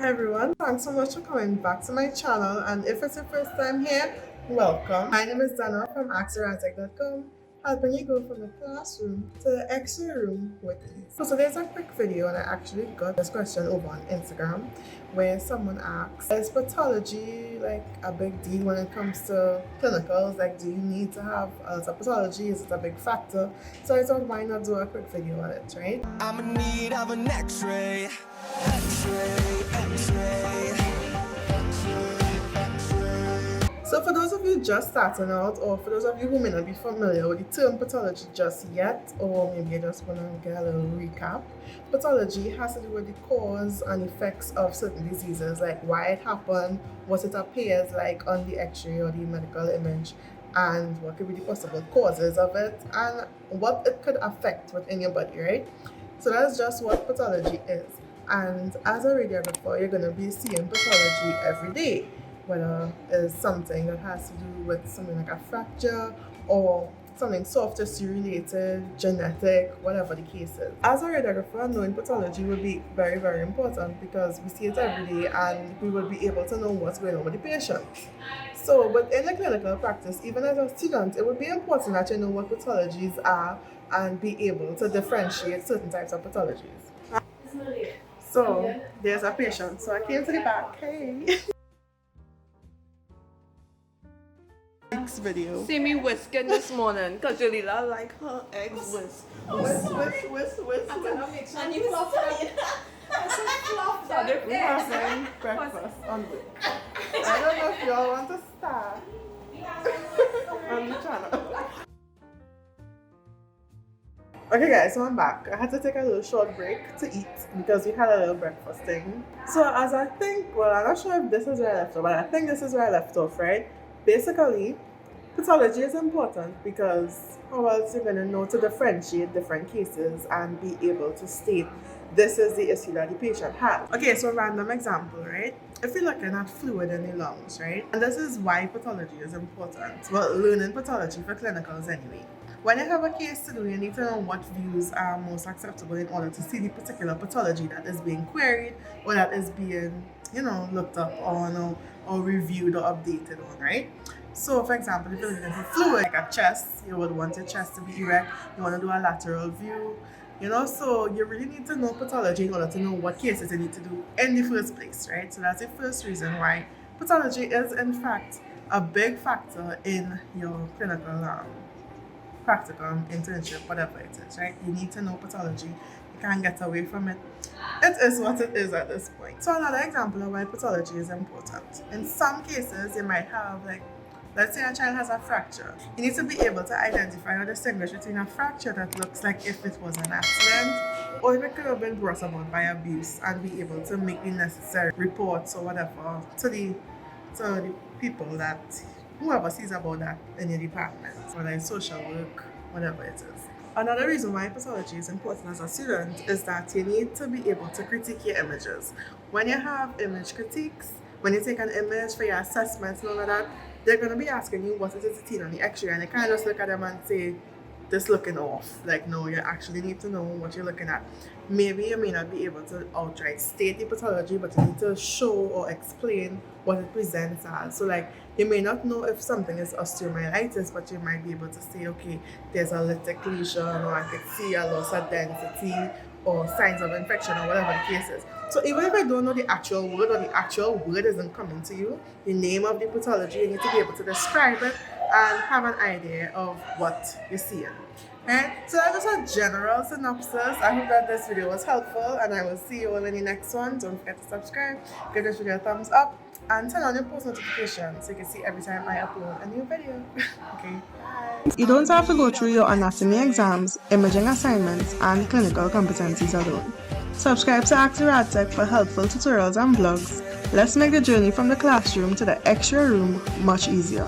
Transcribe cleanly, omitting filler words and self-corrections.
Hi everyone, thanks so much for coming back to my channel, and if it's your first time here, welcome. My name is Dana from AskTheRazek.com, helping you go from the classroom to the X-ray room with ease. So today's a quick video, and I actually got this question over on Instagram where someone asks, is pathology like a big deal when it comes to clinicals? Like, do you need to have a pathology? Is it a big factor? So I thought, why not do a quick video on it, right? I'm in need of an X-ray. So for those of you just starting out, or for those of you who may not be familiar with the term pathology just yet, or maybe you just want to get a little recap, pathology has to do with the cause and effects of certain diseases, like why it happened, what it appears like on the x-ray or the medical image, and what could be the possible causes of it, and what it could affect within your body, right? So that's just what pathology is. And as a radiographer, you're going to be seeing pathology every day, whether it's something that has to do with something like a fracture or something soft tissue related, genetic, whatever the case is. As a radiographer, knowing pathology will be very, very important because we see it every day and we will be able to know what's going on with the patient. So within the clinical practice, even as a student, it would be important that you know what pathologies are and be able to differentiate certain types of pathologies. So there's a patient. So I came to the back. Hey. Next video. See me whisking this morning because Jalila like her eggs whisk. Whisk. And you fluff it. We're having breakfast on break. I don't know if y'all want to start on the channel. Okay guys, so I'm back. I had to take a little short break to eat because we had a little breakfast thing. So as I think, well, I'm not sure if this is where I left off, but I think this is where I left off, right? Basically, pathology is important because how else you're going to know to differentiate different cases and be able to state this is the issue that the patient has. Okay, so random example, right? If you're looking at fluid in the lungs, right? And this is why pathology is important. Well, learning pathology for clinicals anyway. When you have a case to do, you need to know what views are most acceptable in order to see the particular pathology that is being queried or that is being, looked up on or reviewed or updated on, right? So, for example, if you're looking for fluid, like a chest, you would want your chest to be erect, you want to do a lateral view, so you really need to know pathology in order to know what cases you need to do in the first place, right? So that's the first reason why pathology is, in fact, a big factor in your clinical practicum, internship, whatever it is, right? You need to know pathology. You can't get away from it. It is what it is at this point. So another example of why pathology is important. In some cases, you might have, let's say a child has a fracture. You need to be able to identify or distinguish between a fracture that looks like if it was an accident or if it could have been brought about by abuse, and be able to make the necessary reports or whatever to the people that whoever sees about that in your department, whether it's social work, whatever it is. Another reason why pathology is important as a student is that you need to be able to critique your images. When you have image critiques, when you take an image for your assessments and all of that, they're going to be asking you what it is seen on the x-ray, and you can't just look at them and say, this looking off. Like, no, you actually need to know what you're looking at. Maybe you may not be able to outright state the pathology, but you need to show or explain what it presents as. So you may not know if something is osteomyelitis, but you might be able to say, okay, there's a lytic lesion, or I could see a loss of density, or signs of infection, or whatever the case is. So even if I don't know the actual word, or the actual word isn't coming to you, the name of the pathology, you need to be able to describe it and have an idea of what you're seeing. Okay? So that's just a general synopsis. I hope that this video was helpful, and I will see you all in the next one. Don't forget to subscribe, give this video a thumbs up, and turn on your post notifications so you can see every time I upload a new video. Okay, bye. You don't have to go through your anatomy exams, imaging assignments, and clinical competencies alone. Subscribe to AskTheRazek for helpful tutorials and vlogs. Let's make the journey from the classroom to the x-ray room much easier.